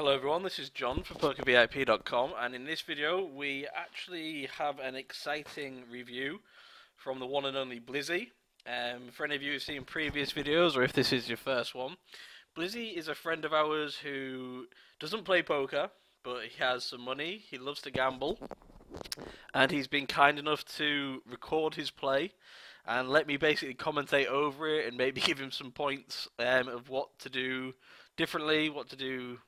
Hello everyone, this is John for PokerVIP.com, and in this video we actually have an exciting review from the one and only Blizzy. For any of you who've seen previous videos, or if this is your first one, Blizzy is a friend of ours who doesn't play poker, but he has some money, he loves to gamble, and he's been kind enough to record his play and let me basically commentate over it and maybe give him some points of what to do differently, what to do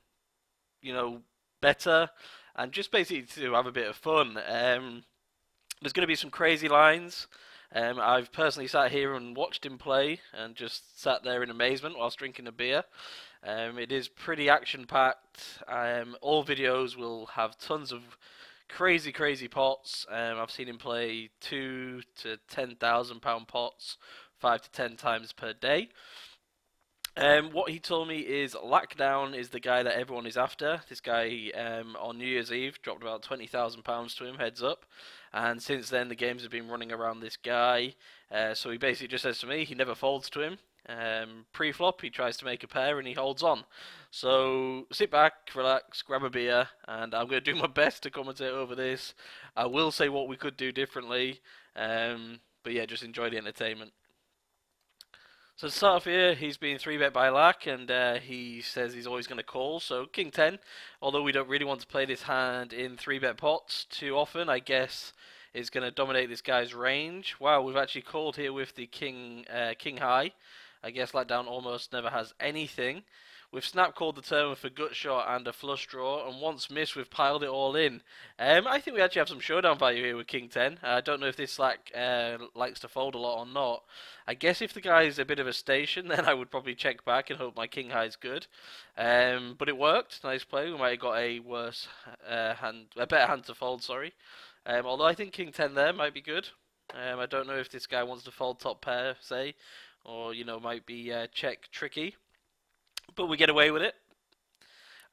better, and just basically to have a bit of fun. There's going to be some crazy lines. I've personally sat here and watched him play and just sat there in amazement whilst drinking a beer. It is pretty action-packed. All videos will have tons of crazy pots. I've seen him play £2,000 to £10,000 pots 5 to 10 times per day. What he told me is Lockdown is the guy that everyone is after. This guy on New Year's Eve dropped about £20,000 to him, heads up. And since then the games have been running around this guy. So he basically just says to me he never folds to him. Pre-flop he tries to make a pair and he holds on. So sit back, relax, grab a beer, and I'm going to do my best to commentate over this. I will say what we could do differently. But yeah, just enjoy the entertainment. So to start off here, he's been 3-bet by Lack, and he says he's always going to call. So King 10, although we don't really want to play this hand in 3-bet pots too often, I guess is going to dominate this guy's range. Wow, we've actually called here with the King High. I guess Letdown almost never has anything. We've snap called the turn with a gut shot and a flush draw, and once missed, we've piled it all in. I think we actually have some showdown value here with King 10. I don't know if this likes to fold a lot or not. I guess if the guy is a bit of a station, then I would probably check back and hope my King High is good. But it worked. Nice play. We might have got a worse a better hand to fold. Sorry. Although I think King 10 there might be good. I don't know if this guy wants to fold top pair, say, or might be check tricky. But we get away with it.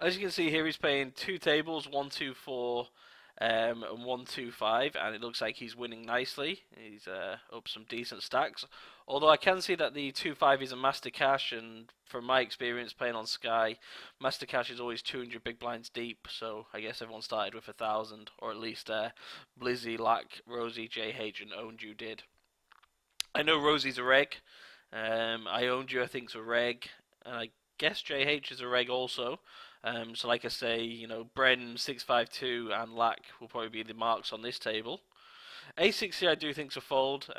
As you can see here, he's playing two tables, 1, 2, 4, and 1, 2, 5, and it looks like he's winning nicely. He's up some decent stacks. Although I can see that the 2-5 is a master cash, and from my experience playing on Sky, master cash is always 200 big blinds deep. So I guess everyone started with 1,000, or at least Blizzy, Lack, Rosie, JH, and Owned You did. I know Rosie's a reg. I Owned You, I think, is a reg, and I guess JH is a reg also. So like I say, Bren, 652 and Lack will probably be the marks on this table. A6 I do think's a fold,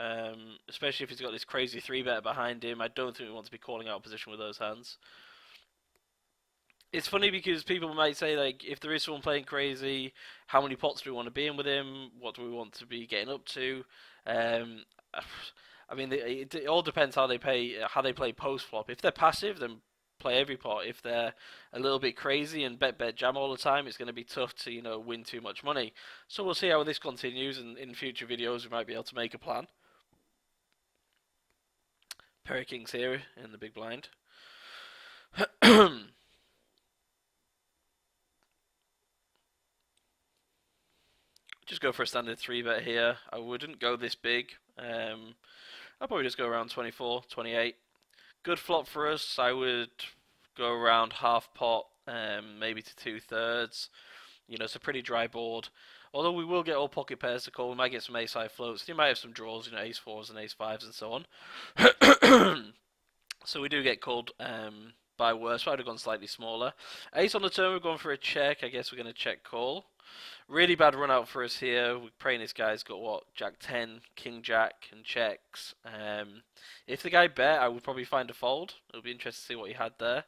especially if he's got this crazy 3-bet behind him. I don't think we want to be calling out position with those hands. It's funny because people might say, like, if there is someone playing crazy, how many pots do we want to be in with him? What do we want to be getting up to? I mean, it all depends how they play post flop. If they're passive, then play every pot. If they're a little bit crazy and bet jam all the time, it's going to be tough to win too much money. So we'll see how this continues, and in future videos we might be able to make a plan. Pair of kings here in the big blind. Just go for a standard 3-bet here. I wouldn't go this big. I'll probably just go around 24, 28. Good flop for us. I would go around half pot, maybe to 2/3. It's a pretty dry board. Although we will get all pocket pairs to call. We might get some ace-high floats. You might have some draws, ace-4s and ace-5s and so on. So we do get called by worse. So I'd have gone slightly smaller. Ace on the turn, we're going for a check. I guess we're going to check call. Really bad run out for us here. We're praying this guy's got what? Jack 10, King Jack, and checks. If the guy bet, I would probably find a fold. It'll be interesting to see what he had there.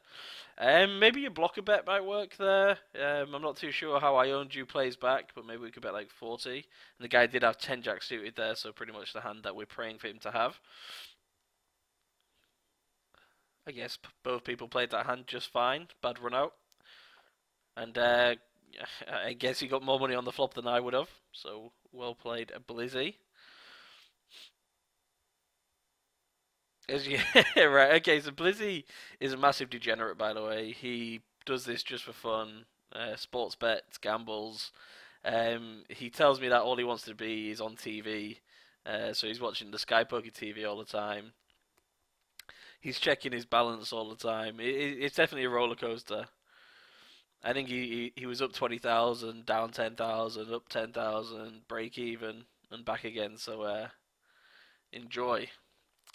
Maybe a blocker bet might work there. I'm not too sure how I Owned You plays back, but maybe we could bet like 40. And the guy did have 10 Jack suited there, so pretty much the hand that we're praying for him to have. I guess both people played that hand just fine. Bad run out. And I guess he got more money on the flop than I would have. So well played, Blizzy. Right. Okay. So Blizzy is a massive degenerate, by the way. He does this just for fun. Sports bets, gambles. He tells me that all he wants to be is on TV. So he's watching the Sky Poker TV all the time. He's checking his balance all the time. It's definitely a roller coaster. I think he was up 20,000, down 10,000, up 10,000, break even, and back again. So enjoy.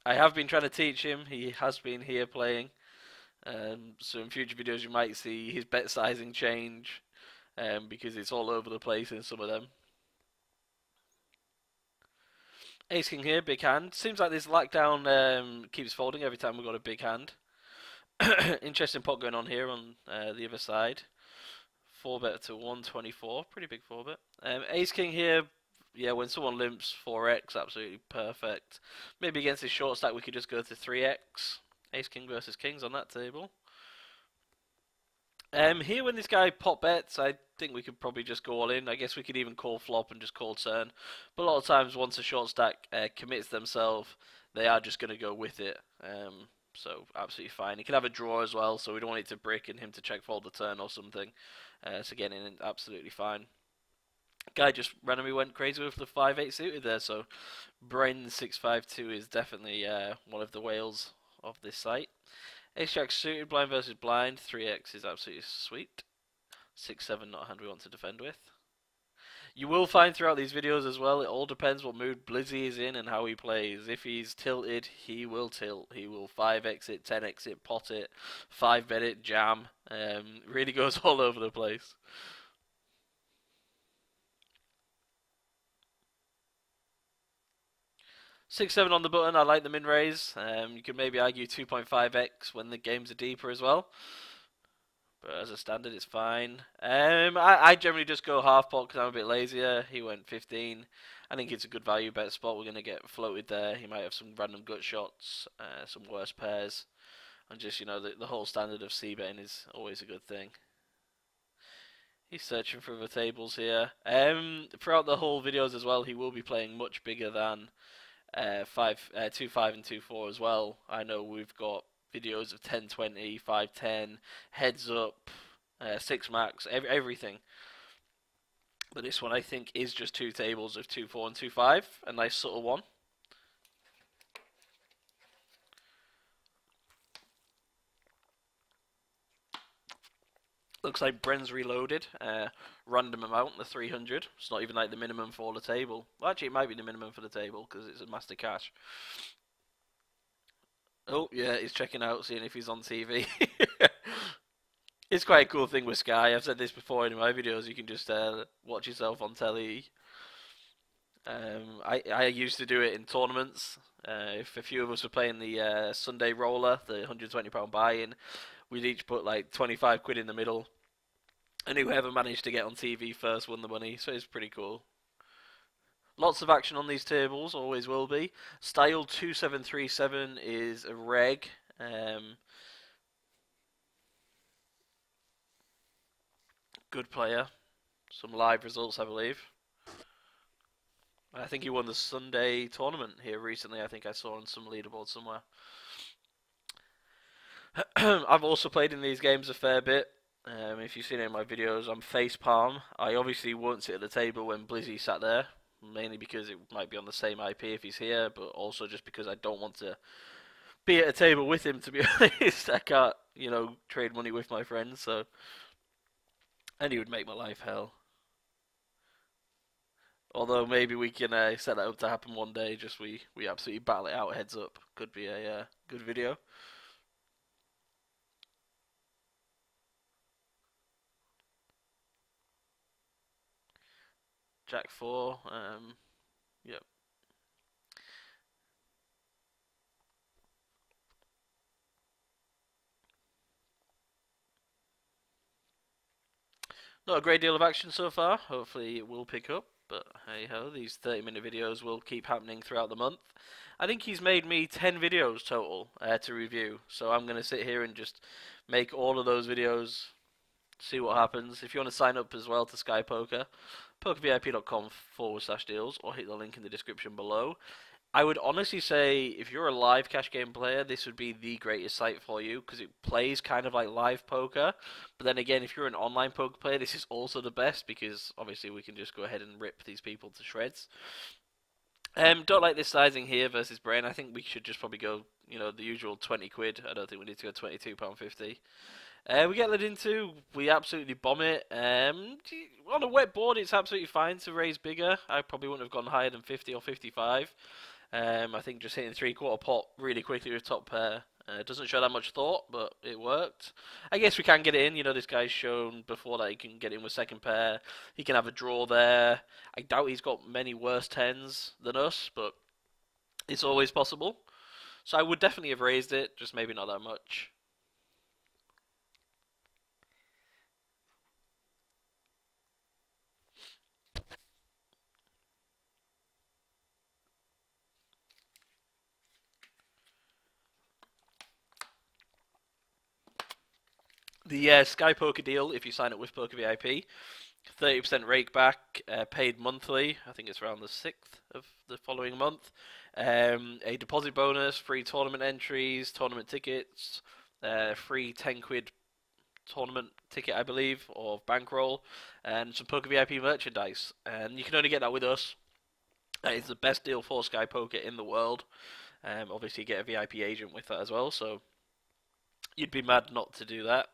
I have been trying to teach him. He has been here playing. So in future videos you might see his bet sizing change because it's all over the place in some of them. Ace King here, big hand. Seems like this lockdown keeps folding every time we've got a big hand. Interesting pot going on here on the other side. 4-bet to 124, pretty big 4-bet. Ace King here, yeah, when someone limps 4x, absolutely perfect. Maybe against his short stack we could just go to 3x. Ace King versus Kings on that table. Here when this guy pot bets, I think we could probably just go all in. I guess we could even call flop and just call turn. But a lot of times once a short stack commits themselves, they are just going to go with it. So absolutely fine. He can have a draw as well, so we don't want it to brick and him to check fold the turn or something. So again, absolutely fine. Guy just randomly went crazy with the 5-8 suited there, so Bren 652 is definitely one of the whales of this site. Ace Jack suited, blind versus blind, 3x is absolutely sweet. 6-7 not a hand we want to defend with. You will find throughout these videos as well, it all depends what mood Blizzy is in and how he plays. If he's tilted, he will tilt. He will 5x it, 10x it, pot it, 5-bet it, jam. Really goes all over the place. Six, 7 on the button, I like the min raise. You could maybe argue 2.5x when the games are deeper as well. But as a standard, it's fine. I generally just go half pot because I'm a bit lazier. He went 15. I think it's a good value bet spot. We're going to get floated there. He might have some random gut shots, some worse pairs. And just, you know, the whole standard of c-betting is always a good thing. He's searching for the tables here. Throughout the whole videos as well, he will be playing much bigger than 2-5 and 2-4 as well. I know we've got videos of 10-20, 5-10, heads up, 6 max, everything. But this one I think is just 2 tables of 2-4 and 2-5, a nice subtle one. Looks like Bren's reloaded. Random amount, the 300. It's not even like the minimum for the table. Well, actually, it might be the minimum for the table because it's a master cash. Oh, yeah, he's checking out, seeing if he's on TV. It's quite a cool thing with Sky. I've said this before in my videos. You can just watch yourself on telly. I used to do it in tournaments. If a few of us were playing the Sunday roller, the £120 buy-in, we'd each put like 25 quid in the middle, and whoever managed to get on TV first won the money, so it's pretty cool. Lots of action on these tables, always will be. Style 2737 is a reg. Good player. Some live results, I believe. I think he won the Sunday tournament here recently. I think I saw on some leaderboard somewhere. I've also played in these games a fair bit. If you've seen any of my videos, I'm face palm. I obviously won't sit at the table when Blizzy sat there, mainly because it might be on the same IP if he's here, but also just because I don't want to be at a table with him, to be honest. I can't, you know, trade money with my friends, so... And he would make my life hell. Although maybe we can set that up to happen one day, just we absolutely battle it out heads up. Could be a good video. Jack 4, yep. Not a great deal of action so far. Hopefully it will pick up. But hey ho, these 30-minute videos will keep happening throughout the month. I think he's made me 10 videos total to review. So I'm going to sit here and just make all of those videos, see what happens. If you want to sign up as well to Sky Poker, PokerVIP.com/deals, or hit the link in the description below. I would honestly say if you're a live cash game player, this would be the greatest site for you because it plays kind of like live poker. But then again, if you're an online poker player, this is also the best because obviously we can just go ahead and rip these people to shreds. Don't like this sizing here versus Brain. I think we should just probably go, the usual 20 quid. I don't think we need to go £22.50. We get led into, we absolutely bomb it. On a wet board, it's absolutely fine to raise bigger. I probably wouldn't have gone higher than 50 or 55. I think just hitting 3/4 pot really quickly with top pair doesn't show that much thought, but it worked. I guess we can get it in. This guy's shown before that he can get in with second pair. He can have a draw there. I doubt he's got many worse tens than us, but it's always possible. So I would definitely have raised it, just maybe not that much. The Sky Poker deal, if you sign up with PokerVIP, 30% rake back, paid monthly. I think it's around the 6th of the following month. A deposit bonus, free tournament entries, tournament tickets, free 10 quid tournament ticket, I believe, or bankroll, and some PokerVIP merchandise. And you can only get that with us. That is the best deal for Sky Poker in the world. Obviously, you get a VIP agent with that as well, so you'd be mad not to do that.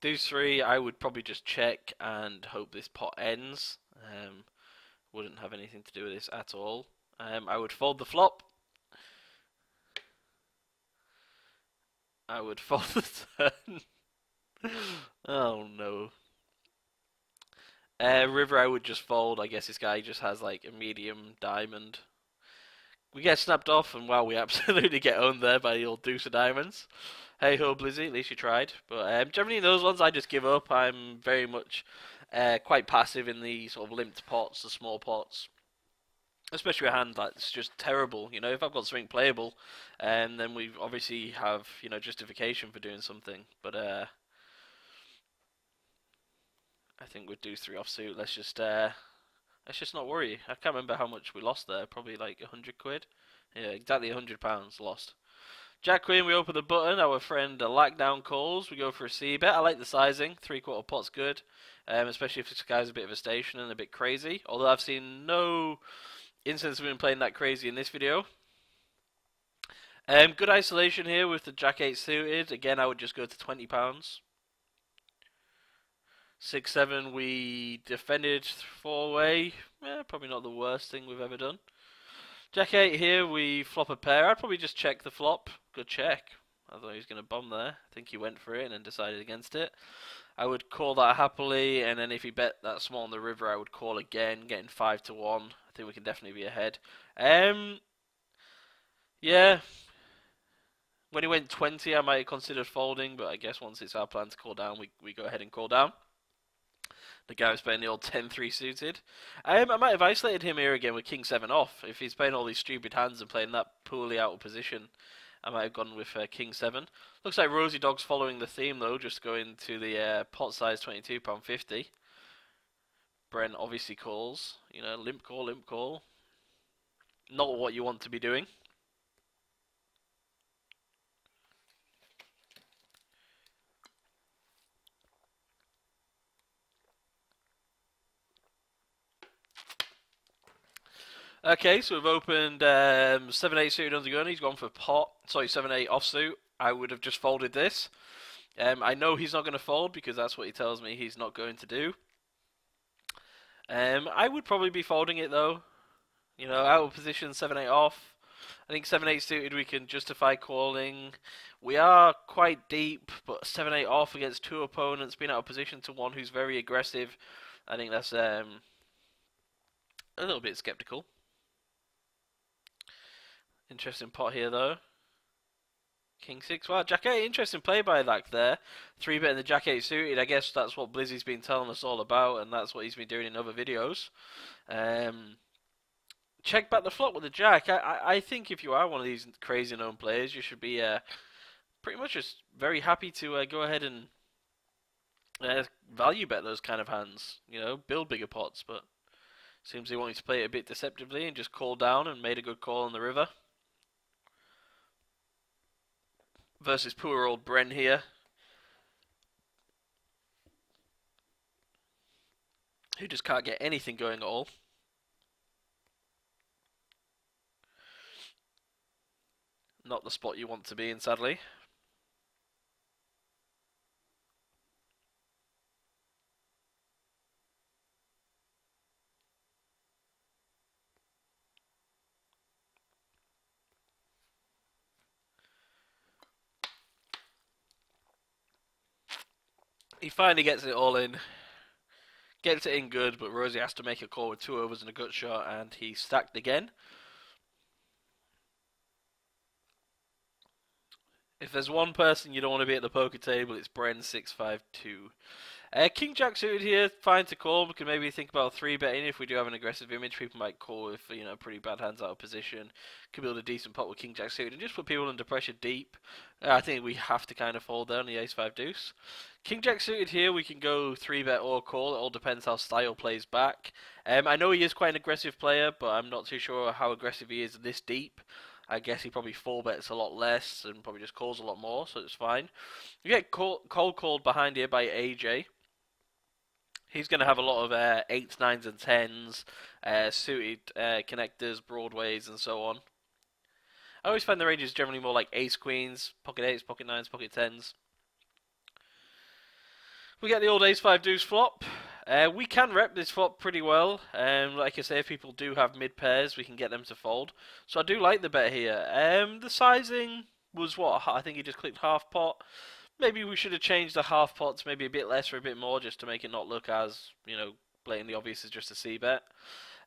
Deuce 3, I would probably just check and hope this pot ends. Wouldn't have anything to do with this at all. I would fold the flop. I would fold the turn. Oh no. River, I would just fold. I guess this guy just has like a medium diamond. We get snapped off, and wow, we absolutely get owned there by the old deuce of diamonds. Hey ho, Blizzy, at least you tried. But generally in those ones, I just give up. I'm very much quite passive in the sort of limped pots, the small pots. Especially a hand that's just terrible. If I've got something playable, then we obviously have, justification for doing something. But I think with deuce 3 offsuit, let's just not worry. I can't remember how much we lost there. Probably like 100 quid. Yeah, exactly £100 lost. Jack Queen, we open the button. Our friend Lackdown calls. We go for a C bet. I like the sizing. 3/4 pot's good. Especially if this guy's a bit of a station and a bit crazy. Although I've seen no instance of him playing that crazy in this video. Good isolation here with the Jack 8 suited. Again, I would just go to £20. 6-7, we defended 4-way. Probably not the worst thing we've ever done. Jack 8 here, we flop a pair. I'd probably just check the flop. Good check. I thought he was going to bomb there. I think he went for it and then decided against it. I would call that happily, and then if he bet that small on the river, I would call again, getting 5-1. I think we can definitely be ahead. Yeah. When he went 20, I might have considered folding, but I guess once it's our plan to call down, we go ahead and call down. The guy was playing the old 10-3 suited. I might have isolated him here again with King 7 off. If he's playing all these stupid hands and playing that poorly out of position, I might have gone with King 7. Looks like Rosie Dog's following the theme though, just going to the pot size £22.50. Brent obviously calls. Limp call, limp call. Not what you want to be doing. Okay, so we've opened 7-8 suited under gun. He's gone for pot. Sorry, 7-8 offsuit. I would have just folded this. I know he's not going to fold because that's what he tells me he's not going to do. I would probably be folding it though. Out of position, 7-8 off. I think 7-8 suited we can justify calling. We are quite deep, but 7-8 off against two opponents, being out of position to one who's very aggressive. I think that's a little bit skeptical. Interesting pot here though. King 6. Wow, Jack 8. Interesting play by Lack there. 3-bet in the Jack 8 suited. I guess that's what Blizzy's been telling us all about, and that's what he's been doing in other videos. Check back the flop with the Jack. I think if you are one of these crazy known players, you should be pretty much just very happy to go ahead and value bet those kind of hands. Build bigger pots, but Seems he wanted to play it a bit deceptively and just called down and made a good call on the river. Versus poor old Bren here, who just can't get anything going at all. Not the spot you want to be in, sadly. He finally gets it all in. Gets it in good, but Rosie has to make a call with 2 overs and a gut shot, and he stacked again. If there's one person you don't want to be at the poker table, it's Bren 652. King Jack suited here, fine to call. We can maybe think about 3-betting if we do have an aggressive image. People might call if, you know, pretty bad hands out of position. Could build a decent pot with King Jack suited and just put people under pressure deep. I think we have to kind of fold there on the Ace-5 deuce. King Jack suited here, we can go 3-bet or call. It all depends how style plays back. I know he is quite an aggressive player, but I'm not too sure how aggressive he is this deep. I guess he probably 4-bets a lot less and probably just calls a lot more, so it's fine. You get cold called behind here by AJ. He's going to have a lot of 8s, 9s, and 10s, suited connectors, broadways, and so on. I always find the ranges generally more like ace queens, pocket 8s, pocket 9s, pocket 10s. We get the old ace-5 deuce flop. We can rep this flop pretty well. Like I say, if people do have mid pairs, we can get them to fold. So I do like the bet here. The sizing was what? I think he just clicked half pot. Maybe we should have changed the half pot to maybe a bit less or a bit more, just to make it not look as, you know, blatantly obvious as just a C-bet.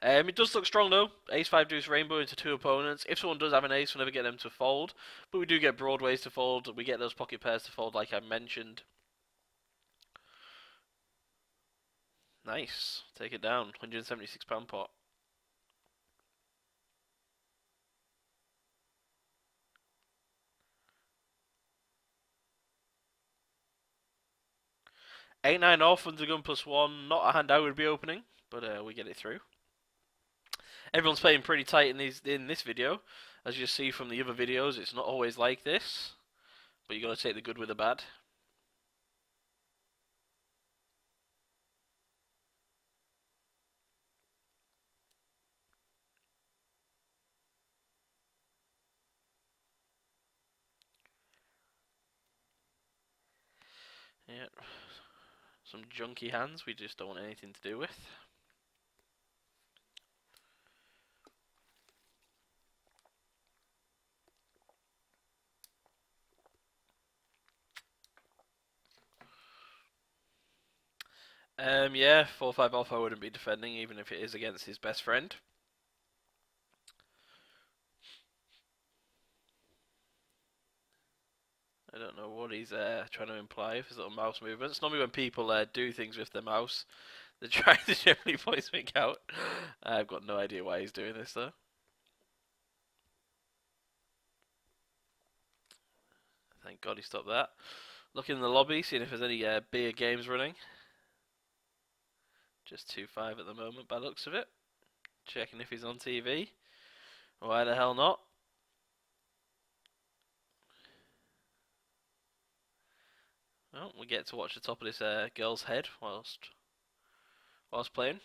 It does look strong though. Ace-5 deuce rainbow into 2 opponents. If someone does have an ace, we'll never get them to fold. But we do get broadways to fold. We get those pocket pairs to fold like I mentioned. Nice. Take it down. £176 pot. Eight nine off under gun +1. Not a hand I would be opening, but we get it through. Everyone's playing pretty tight in this video. As you see from the other videos, it's not always like this. But you got to take the good with the bad. Yeah. Some junky hands we just don't want anything to do with. Yeah, 4-5 off I wouldn't be defending, even if it is against his best friend. I don't know what he's trying to imply with his little mouse movements. Normally when people do things with their mouse, they try to generally point something out. I've got no idea why he's doing this though. Thank God he stopped that. Looking in the lobby, seeing if there's any beer games running. Just 2-5 at the moment by the looks of it. Checking if he's on TV. Why the hell not? Well, we get to watch the top of this girl's head whilst playing.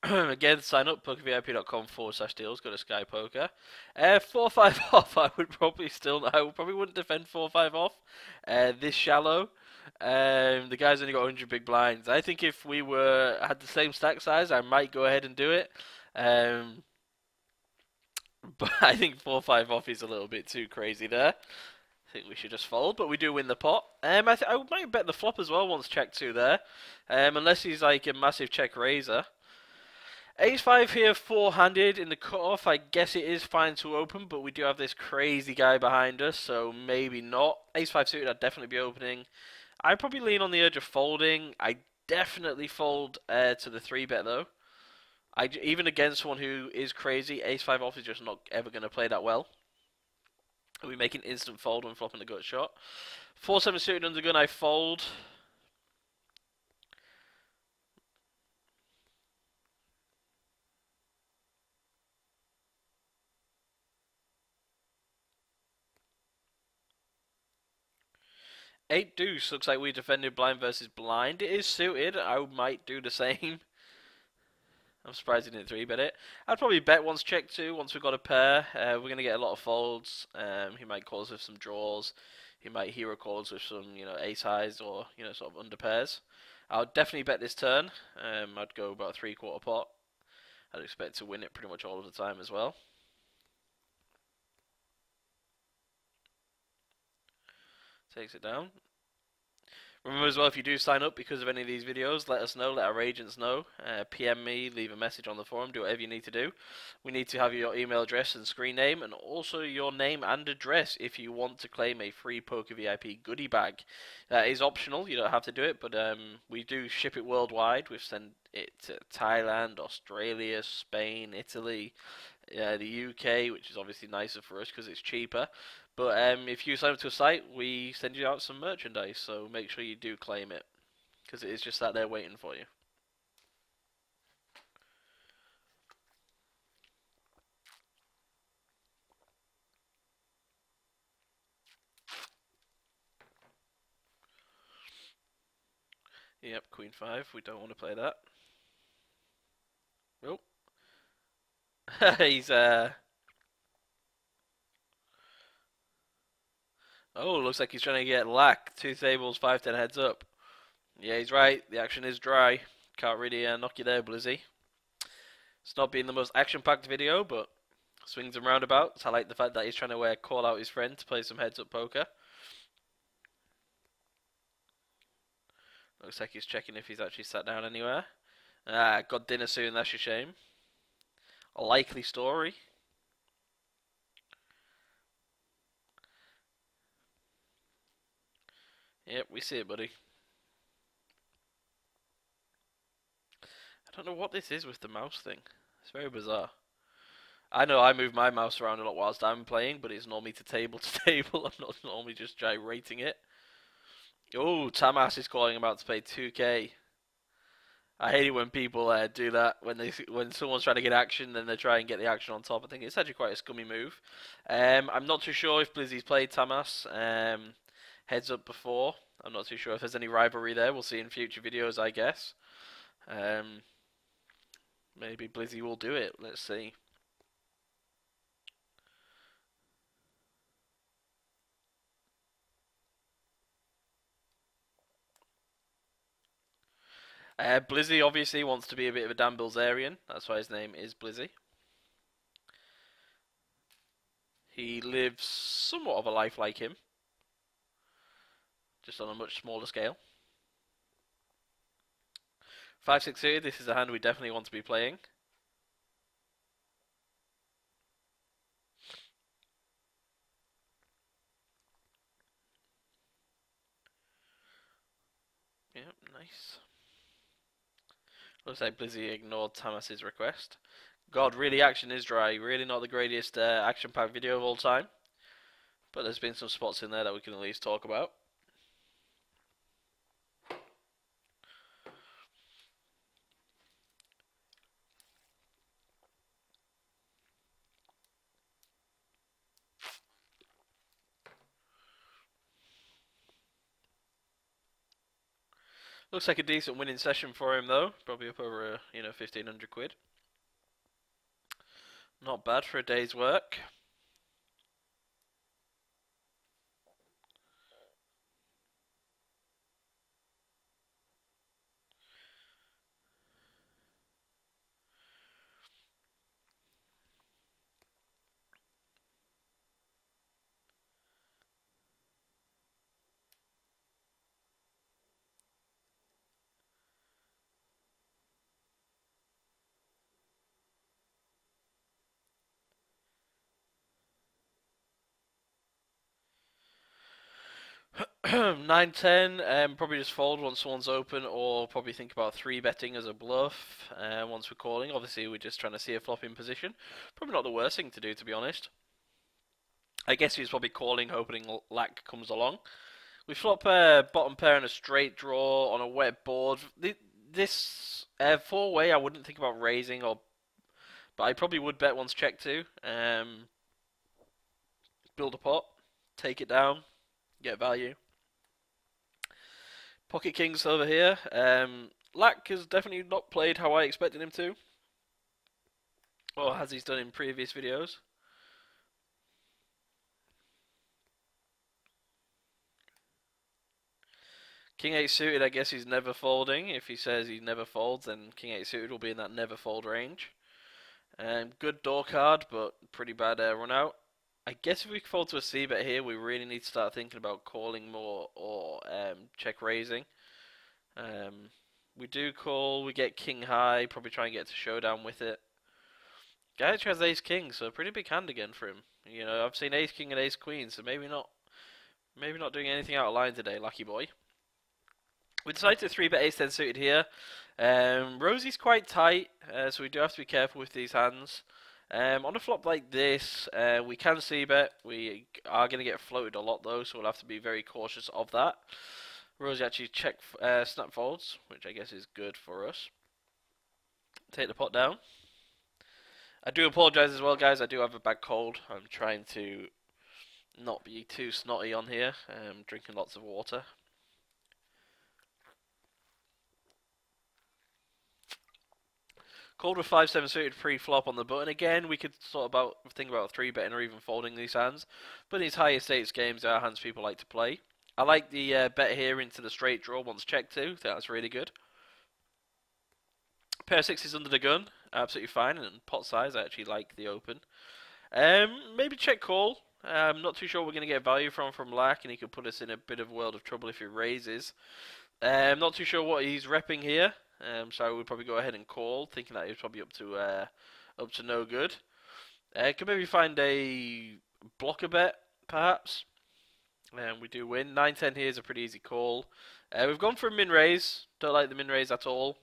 Again, sign up, PokerVIP.com/deals, go to Sky Poker. 4-5 off, I would probably wouldn't defend 4-5 off this shallow. The guy's only got 100 big blinds. I think if we had the same stack size, I might go ahead and do it. But I think 4-5 off is a little bit too crazy there. I think we should just fold, but we do win the pot. I might bet the flop as well once check 2 there. Unless he's like a massive check raiser. Ace-5 here, 4-handed in the cutoff. I guess it is fine to open, but we do have this crazy guy behind us, so maybe not. Ace-5 suited, I'd definitely be opening. I'd probably lean on the edge of folding. I definitely fold to the 3-bet though. Even against someone who is crazy, ace five off is just not ever going to play that well. We make an instant fold when flopping the gut shot. 4-7 suited under gun, I fold. Eight deuce looks like we defended blind versus blind. It is suited. I might do the same. I'm surprised he didn't 3-bet it. I'd probably bet once check two, once we've got a pair. We're going to get a lot of folds. He might call us with some draws. He might hero calls with some, ace highs or, sort of under pairs. I'll definitely bet this turn. I'd go about 3/4 pot. I'd expect to win it pretty much all of the time as well. Takes it down. Remember as well, if you do sign up because of any of these videos, let us know, let our agents know. PM me, leave a message on the forum, do whatever you need to do. We need to have your email address and screen name, and also your name and address if you want to claim a free PokerVIP goodie bag. That is optional, you don't have to do it, but we do ship it worldwide. We've sent it to Thailand, Australia, Spain, Italy, the UK, which is obviously nicer for us because it's cheaper. But if you sign up to a site, we send you out some merchandise, so make sure you do claim it, because it is just sat there waiting for you. Yep, Queen 5, we don't want to play that. Oh. He's, oh, looks like he's trying to get lack. 2 tables, 5-10 heads up. Yeah, he's right. The action is dry. Can't really knock you there, Blizzy. It's not been the most action-packed video, but swings and roundabouts. I like the fact that he's trying to call out his friend to play some heads-up poker. Looks like he's checking if he's actually sat down anywhere. Got dinner soon, that's a shame. A likely story. Yep, we see it, buddy. I don't know what this is with the mouse thing. It's very bizarre. I know I move my mouse around a lot whilst I'm playing, but it's normally to table to table. I'm not normally just gyrating it. Oh, Tamas is calling about to pay 2k. I hate it when people do that when someone's trying to get action, then they try and get the action on top. I think it's actually quite a scummy move. I'm not too sure if Blizzy's played Tamas heads up before. I'm not too sure if there's any rivalry there. We'll see in future videos, I guess. Maybe Blizzy will do it. Let's see. Blizzy obviously wants to be a bit of a Dan Bilzerian. That's why his name is Blizzy. He lives somewhat of a life like him, just on a much smaller scale. 5-6 here, this is a hand we definitely want to be playing. Yep, nice. Looks like Blizzy ignored Tamas's request. God, really action is dry. Really not the greatest action-packed video of all time. But there's been some spots in there that we can at least talk about. Looks like a decent winning session for him though. Probably up over 1,500 quid. Not bad for a day's work. 9-10, probably just fold once someone's open, or probably think about 3-betting as a bluff once we're calling. Obviously, we're just trying to see a flop in position. Probably not the worst thing to do, to be honest. I guess he's probably calling, hoping Lack comes along. We flop bottom pair in a straight draw on a wet board. This four-way, I wouldn't think about raising, but I probably would bet once check two. Build a pot, take it down, get value. Pocket Kings over here. Lack has definitely not played how I expected him to, or as he's done in previous videos. King 8 suited, I guess he's never folding. If he says he never folds, then King 8 suited will be in that never fold range. Good door card, but pretty bad run out. I guess if we fold to a c-bet here, we really need to start thinking about calling more or check raising. We do call, we get king high, probably try and get to showdown with it. Guy actually has ace king, so a pretty big hand again for him. You know, I've seen ace king and ace queen, so maybe not doing anything out of line today, lucky boy. We decided to 3-bet ace 10 suited here. Rosie's quite tight, so we do have to be careful with these hands. On a flop like this, we can c-bet. We are going to get floated a lot though, so we'll have to be very cautious of that. Rosie actually snap folds, which I guess is good for us. Take the pot down. I do apologise as well, guys. I do have a bad cold. I'm trying to not be too snotty on here. Drinking lots of water. Called with 5-7 suited pre-flop on the button. Again, we could think about 3-betting or even folding these hands. But in these higher stakes games, there are hands people like to play. I like the bet here into the straight draw once check two. I think that's really good. Pair of sixes under the gun. Absolutely fine. And pot size, I actually like the open. Maybe check call. I'm not too sure we're going to get value from Lack, and he could put us in a bit of a world of trouble if he raises. Not too sure what he's repping here. So I would probably go ahead and call, thinking that he's probably up to no good. Could maybe find a blocker bet, perhaps. We do win. 9-10 here is a pretty easy call. We've gone for a min raise. Don't like the min raise at all.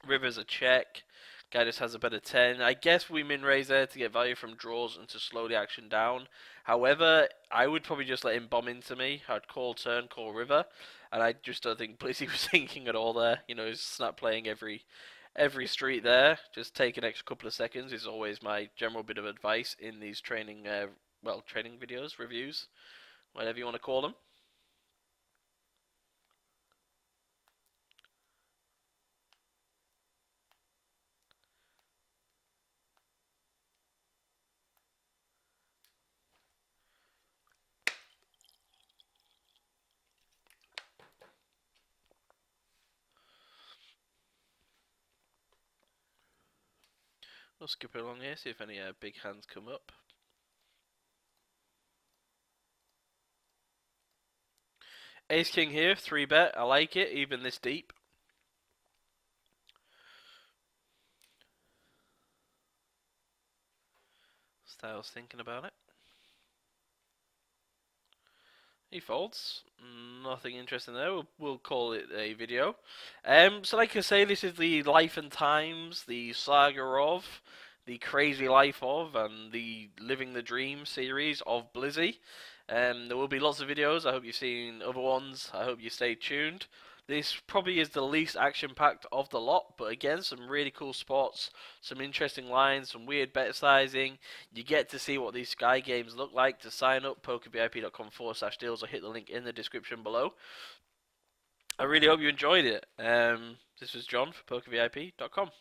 River's a check. Guy just has a better 10. I guess we min raise there to get value from draws and to slow the action down. However, I would probably just let him bomb into me. I'd call turn, call river. And I just don't think Blizzy was thinking at all there. You know, he's snap playing every street there. Just take an extra couple of seconds is always my general bit of advice in these training videos, reviews, whatever you want to call them. We'll skip along here, see if any big hands come up. Ace King here, 3-bet. I like it, even this deep. Styles thinking about it. He folds. Nothing interesting there. We'll call it a video. So like I say, this is the life and times, the saga of, the crazy life of, and the living the dream series of Blizzy. There will be lots of videos. I hope you've seen other ones. I hope you stay tuned. This probably is the least action-packed of the lot, but again, some really cool spots, some interesting lines, some weird bet sizing. You get to see what these Sky games look like. To sign up, PokerVIP.com/deals, or hit the link in the description below. I really hope you enjoyed it. This was John for PokerVIP.com.